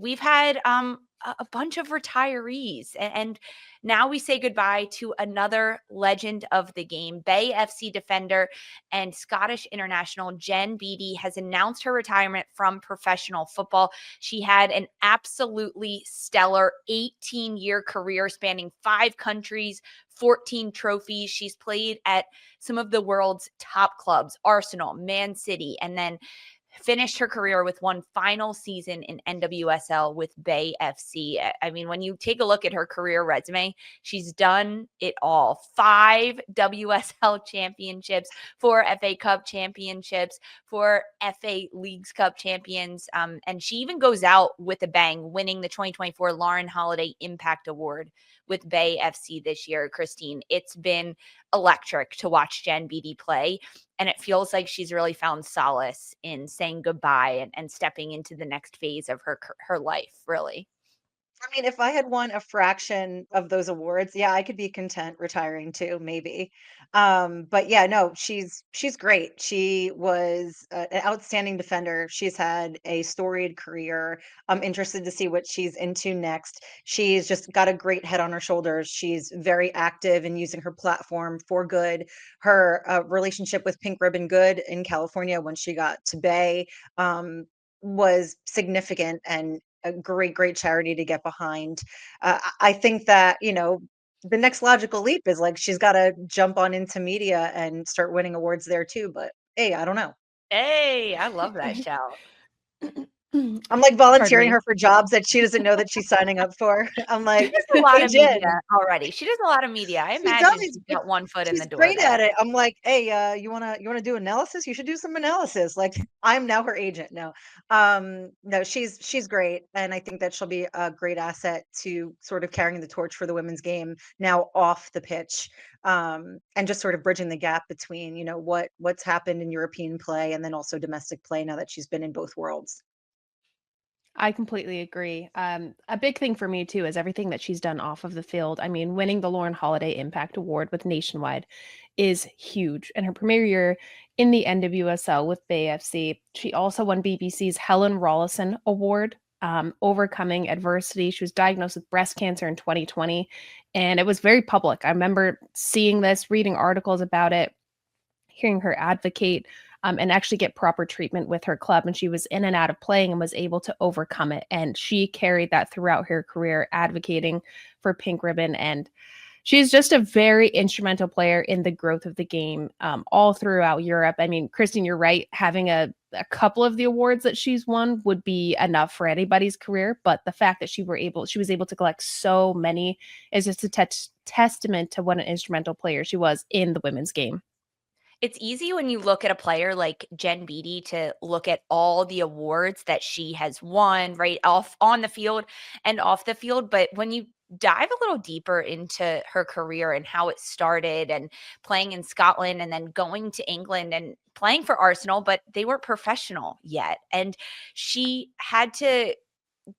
we've had a bunch of retirees, and now we say goodbye to another legend of the game. Bay FC defender and Scottish international Jen Beattie has announced her retirement from professional football. She had an absolutely stellar 18-year career spanning 5 countries, 14 trophies. She's played at some of the world's top clubs, Arsenal, Man City, and then finished her career with one final season in NWSL with Bay FC. I mean, when you take a look at her career resume, she's done it all. 5 WSL championships, 4 FA Cup championships, 4 FA Leagues Cup champions. And she even goes out with a bang, winning the 2024 Lauren Holiday Impact Award with Bay FC this year. Christine, it's been electric to watch Jen Beattie play. And it feels like she's really found solace in saying goodbye and stepping into the next phase of her life, really. I mean, if I had won a fraction of those awards, yeah, I could be content retiring too, maybe. But yeah, no, she's great. She was an outstanding defender. She's had a storied career. I'm interested to see what she's into next. She's just got a great head on her shoulders. She's very active in using her platform for good. Her relationship with Pink Ribbon Good in California when she got to Bay was significant and a great charity to get behind. I think that, the next logical leap is like she's got to jump on into media and start winning awards there too. But hey, I don't know. Hey, I love that shout. I'm like Pardon volunteering me. her for jobs that she doesn't know that she's signing up for. I'm She like, does a lot hey, of media Jen, already. She does a lot of media. I she does, imagine she's but got one foot in the she's door great there. at it. I'm like, hey, you wanna do analysis? You should do some analysis. Like, I'm now her agent. No, she's great, and I think that she'll be a great asset to sort of carrying the torch for the women's game now off the pitch, and just sort of bridging the gap between what's happened in European play and then also domestic play now that she's been in both worlds. I completely agree. A big thing for me too is everything that she's done off of the field. I mean, winning the Lauren Holiday Impact Award with Nationwide is huge. And her premier year in the NWSL with Bay FC, she also won BBC's Helen Rollison Award, overcoming adversity. She was diagnosed with breast cancer in 2020, and it was very public. I remember seeing this, reading articles about it, hearing her advocate and actually get proper treatment with her club. And she was in and out of playing and was able to overcome it. And she carried that throughout her career, advocating for Pink Ribbon. And she's just a very instrumental player in the growth of the game all throughout Europe. I mean, Kristen, you're right. Having a couple of the awards that she's won would be enough for anybody's career. But the fact that she was able to collect so many is just a testament to what an instrumental player she was in the women's game. It's easy when you look at a player like Jen Beattie to look at all the awards that she has won, right, off on the field and off the field. But when you dive a little deeper into her career and how it started and playing in Scotland and then going to England and playing for Arsenal, but they weren't professional yet. And she had to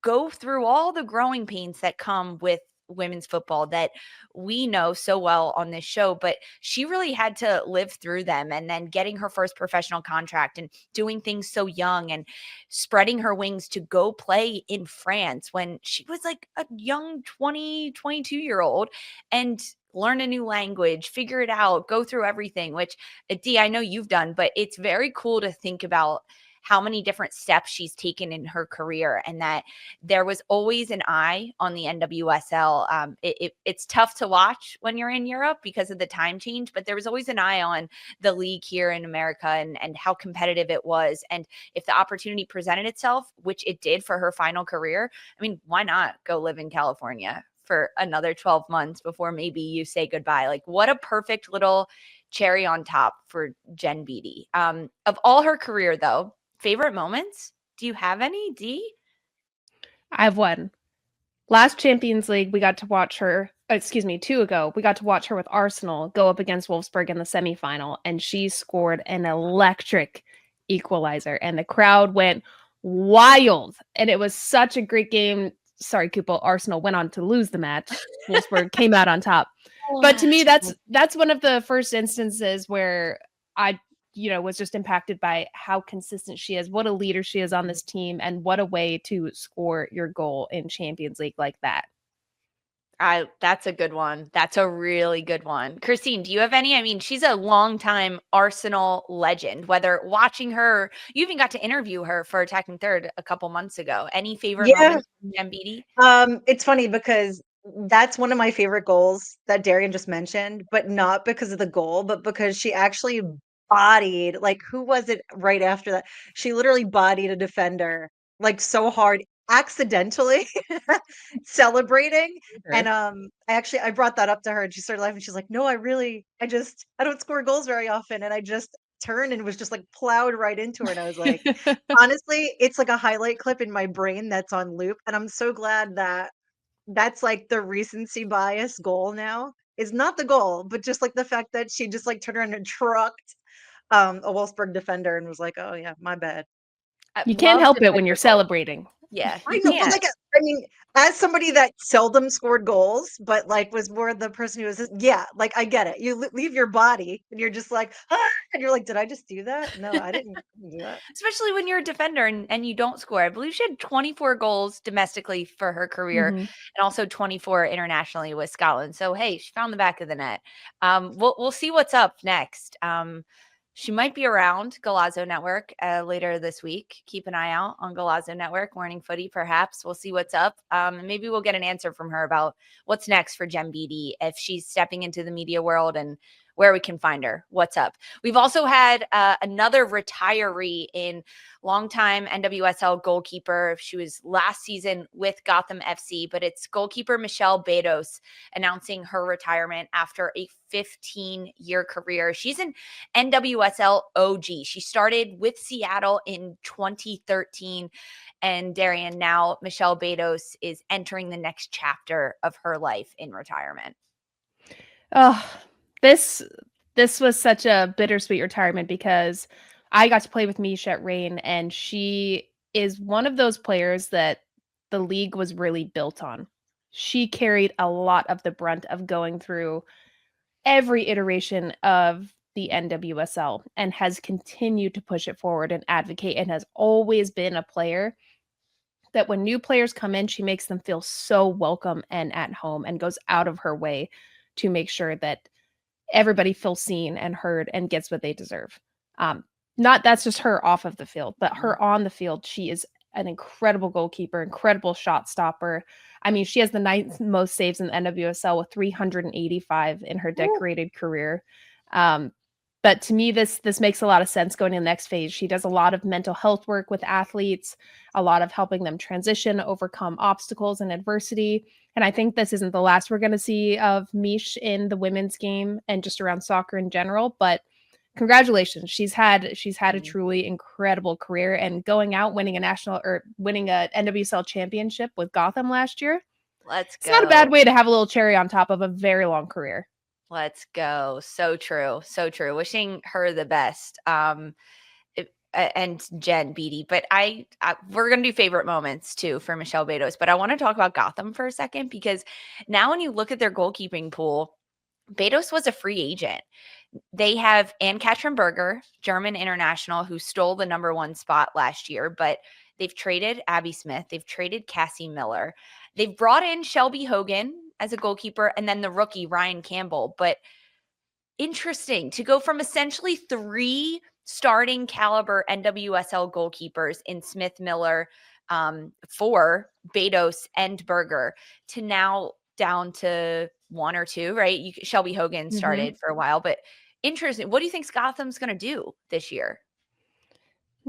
go through all the growing pains that come with women's football that we know so well on this show, but she really had to live through them, and then getting her first professional contract and doing things so young and spreading her wings to go play in France when she was like a young 22 year old and learn a new language, figure it out, go through everything, which Dee, I know you've done, but it's very cool to think about how many different steps she's taken in her career, and that there was always an eye on the NWSL. It's tough to watch when you're in Europe because of the time change, but there was always an eye on the league here in America and how competitive it was. And if the opportunity presented itself, which it did for her final career, I mean, why not go live in California for another 12 months before maybe you say goodbye? Like, what a perfect little cherry on top for Jen Beattie. Of all her career, though, favorite moments? Do you have any, Dee? I have one. Last Champions League, we got to watch her, 2 ago, we got to watch her with Arsenal go up against Wolfsburg in the semifinal, and she scored an electric equalizer, and the crowd went wild. And it was such a great game. Sorry, Cupo, Arsenal went on to lose the match. Wolfsburg came out on top. But to me, that's one of the first instances where I was just impacted by how consistent she is, what a leader she is on this team, and what a way to score your goal in Champions League like that. That's a good one. That's a really good one. Christine, do you have any? I mean, she's a longtime Arsenal legend, whether watching her, you even got to interview her for Attacking Third a couple months ago. Any favorite Yeah. moments from Jen Beattie? It's funny because that's one of my favorite goals that Darian just mentioned, but not because of the goal, but because she actually bodied, like, who was it right after that? She literally bodied a defender like so hard, accidentally celebrating. And I brought that up to her and she started laughing. She's like, no, I don't score goals very often. And I just turned and was just like plowed right into her. And I was like, honestly, it's like a highlight clip in my brain that's on loop, and I'm so glad that that's like the recency bias goal now. Is not the goal, but just like the fact that she just like turned around and trucked a Wolfsburg defender and was like, "Oh yeah, my bad." I You can't love help it when you're defender goals. celebrating. Yeah, I you know, but can't. like, I mean, as somebody that seldom scored goals, but like was more the person who was, yeah, like I get it. You leave your body and you're just like, ah, and you're like, did I just do that? No, I didn't do that. Especially when you're a defender and you don't score. I believe she had 24 goals domestically for her career Mhm. and also 24 internationally with Scotland. So hey, she found the back of the net. We'll see what's up next. She might be around Galazzo Network later this week. Keep an eye out on Galazzo Network, Morning Footy, perhaps. We'll see what's up. And maybe we'll get an answer from her about what's next for Jen Beattie, if she's stepping into the media world and where we can find her. What's up? We've also had another retiree in longtime NWSL goalkeeper. She was last season with Gotham FC, but it's goalkeeper Michelle Betos announcing her retirement after a 15-year career. She's an NWSL OG. She started with Seattle in 2013. And Darian, now Michelle Betos is entering the next chapter of her life in retirement. Oh, this was such a bittersweet retirement because I got to play with Misha at Reign, and she is one of those players that the league was really built on. She carried a lot of the brunt of going through every iteration of the NWSL and has continued to push it forward and advocate, and has always been a player that when new players come in, she makes them feel so welcome and at home and goes out of her way to make sure that everybody feels seen and heard and gets what they deserve. Not that's just her off of the field, but her on the field. She is an incredible goalkeeper, incredible shot stopper. I mean, she has the ninth most saves in the NWSL with 385 in her decorated career. But to me, this makes a lot of sense going to the next phase. She does a lot of mental health work with athletes, a lot of helping them transition, overcome obstacles and adversity. And I think this isn't the last we're going to see of Mish in the women's game and just around soccer in general. But congratulations, she's had a truly incredible career, and going out winning winning a NWSL championship with Gotham last year. Let's go. It's not a bad way to have a little cherry on top of a very long career. Let's go. So true. So true. Wishing her the best. And Jen Beattie. But we're going to do favorite moments too for Michelle Betos. But I want to talk about Gotham for a second, because now when you look at their goalkeeping pool, Betos was a free agent. They have Ann-Katrin Berger, German international, who stole the #1 spot last year, but they've traded Abby Smith. They've traded Cassie Miller. They've brought in Shelby Hogan as a goalkeeper, and then the rookie Ryan Campbell. But interesting to go from essentially 3 starting caliber NWSL goalkeepers in Smith, Miller, for Betos and Berger, to now down to 1 or 2, right? Shelby Hogan started for a while, but interesting. What do you think Gotham's going to do this year?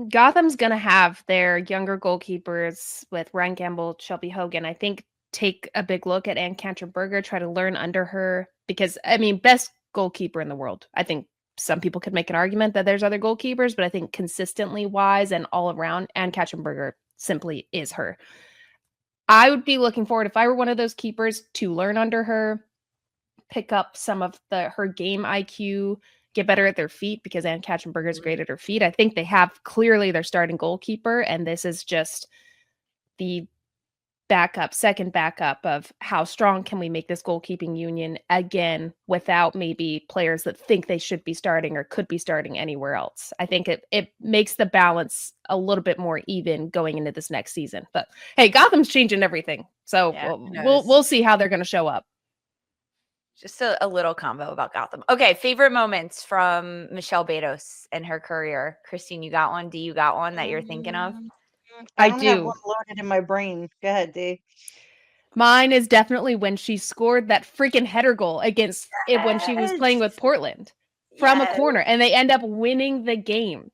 Gotham's going to have their younger goalkeepers with Ryan Campbell, Shelby Hogan. I think take a big look at Ann-Katrin Berger, try to learn under her, because, I mean, best goalkeeper in the world. I think some people could make an argument that there's other goalkeepers, but I think consistently wise and all around, Ann-Katrin Berger simply is her. I would be looking forward, if I were one of those keepers, to learn under her, pick up some of her game IQ, get better at their feet, because Ann-Katrin Berger is great at her feet. I think they have clearly their starting goalkeeper, and this is just the second backup of how strong can we make this goalkeeping union again without maybe players that think they should be starting or could be starting anywhere else. I think it makes the balance a little bit more even going into this next season. But hey, Gotham's changing everything. So Yeah, who we'll knows? see how they're going to show up. Just a little combo about Gotham. Okay, favorite moments from Michelle Betos and her career. Christine, you got one? D, you got one that you're thinking of? I I don't have do. one loaded in my brain. Go ahead, D. Mine is definitely when she scored that freaking header goal against it when she was playing with Yes. Portland from a Yes. corner, and they end up winning the game.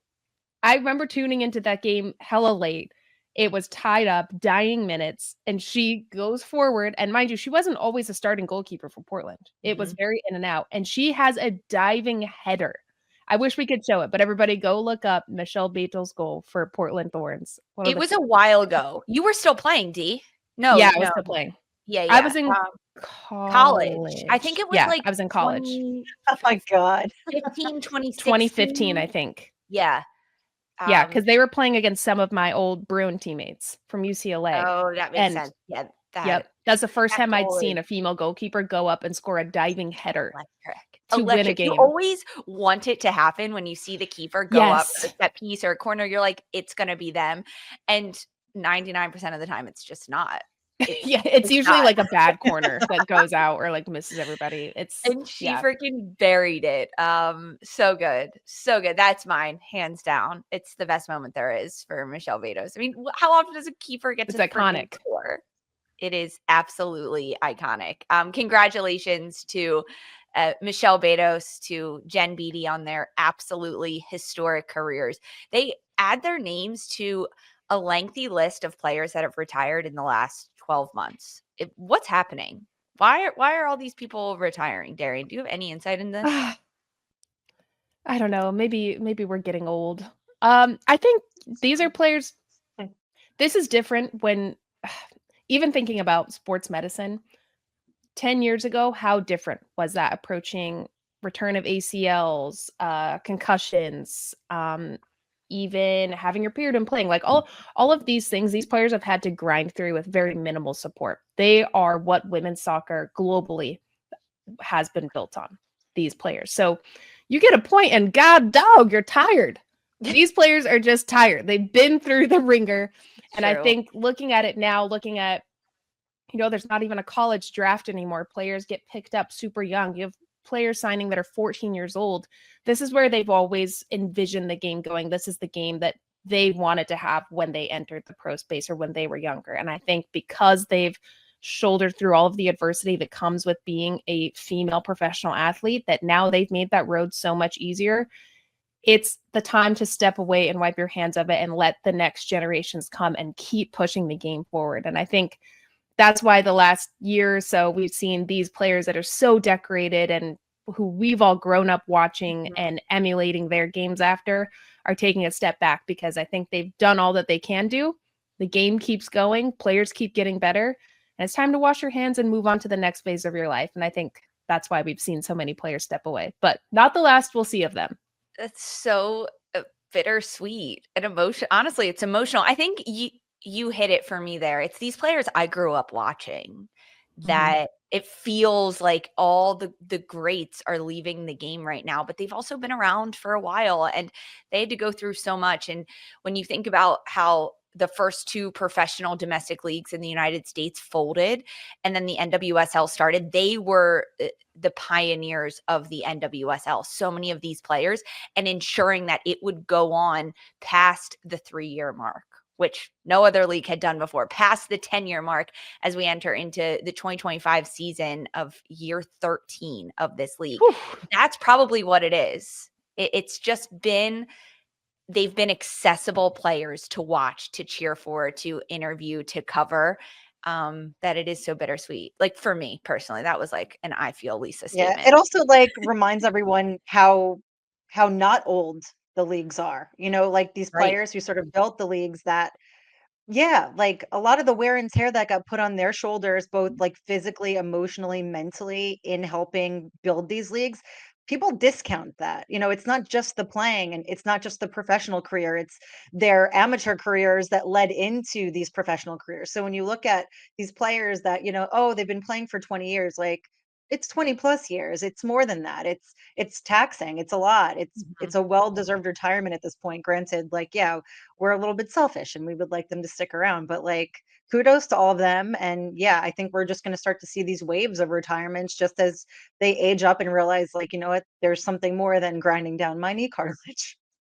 I remember tuning into that game hella late. It was tied up, dying minutes, and she goes forward. And mind you, she wasn't always a starting goalkeeper for Portland. It was very in and out. And she has a diving header. I wish we could show it, but everybody go look up Michelle Betos' goal for Portland Thorns. It was a while ago. You were still playing, D? No, Yeah, I was no. still playing. Yeah, I yeah. was in College. I think it was Yeah, like I was in college. Oh my God. 2015, I think. Yeah. Yeah, because they were playing against some of my old Bruin teammates from UCLA. Oh, that makes sense. Yeah, Yep, that's the first that time I'd goal seen is a female goalkeeper go up and score a diving header to win a electric. You game. always want it to happen when you see the keeper go up Yes. a set piece or a corner. You're like, it's gonna be them, and 99% of the time, it's just not. Yeah, it's usually not. like a bad corner that goes out or like misses everybody. And she yeah. freaking buried it. So good. So good. That's mine, hands down. It's the best moment there is for Michelle Betos. I mean, how often does a keeper get It's to freaking iconic. score? It is absolutely iconic. Congratulations to Michelle Betos, to Jen Beattie on their absolutely historic careers. They add their names to a lengthy list of players that have retired in the last 12 months. What's happening? Why are all these people retiring, Darian? Do you have any insight in this? I don't know. Maybe we're getting old. I think these are players. This is different when even thinking about sports medicine. 10 years ago, how different was that approaching return of ACLs, concussions, even having your period and playing, like all of these things these players have had to grind through with very minimal support. They are what women's soccer globally has been built on, these players. So you get a point and god dog, you're tired. These players are just tired. They've been through the ringer. And I think looking at it now, looking at, there's not even a college draft anymore. Players get picked up super young. You have players signing that are 14 years old. This is where they've always envisioned the game going. This is the game that they wanted to have when they entered the pro space or when they were younger. And I think because they've shouldered through all of the adversity that comes with being a female professional athlete, that now they've made that road so much easier. It's the time to step away and wipe your hands of it and let the next generations come and keep pushing the game forward. And I think that's why the last year or so we've seen these players that are so decorated and who we've all grown up watching and emulating their games after are taking a step back, because I think they've done all that they can do. The game keeps going, players keep getting better, and it's time to wash your hands and move on to the next phase of your life. And I think that's why we've seen so many players step away, but not the last we'll see of them. That's so bittersweet and emotional. Honestly, it's emotional. I think you hit it for me there. It's these players I grew up watching that it feels like all the greats are leaving the game right now, but they've also been around for a while and they had to go through so much. And when you think about how the first two professional domestic leagues in the United States folded and then the NWSL started, they were the pioneers of the NWSL, so many of these players, and ensuring that it would go on past the 3-year mark, which no other league had done before, past the 10-year mark as we enter into the 2025 season of year 13 of this league. Whew. That's probably what it is. It's just been, they've been accessible players to watch, to cheer for, to interview, to cover, that it is so bittersweet. Like for me personally, that was like an I feel Lisa statement. Yeah, it also like reminds everyone how not old the leagues are. Like these Right. players who sort of built the leagues that, yeah, like a lot of the wear and tear that got put on their shoulders, both like physically, emotionally, mentally, in helping build these leagues, people discount that. You know, it's not just the playing and it's not just the professional career, it's their amateur careers that led into these professional careers. So when you look at these players that, you know, oh, they've been playing for 20 years, like it's 20 plus years. It's more than that. It's taxing. It's a lot. Mhm. It's a well-deserved retirement at this point. Granted, like, yeah, we're a little bit selfish and we would like them to stick around, but like kudos to all of them. And yeah, I think we're just going to start to see these waves of retirements just as they age up and realize, like, you know what, there's something more than grinding down my knee cartilage.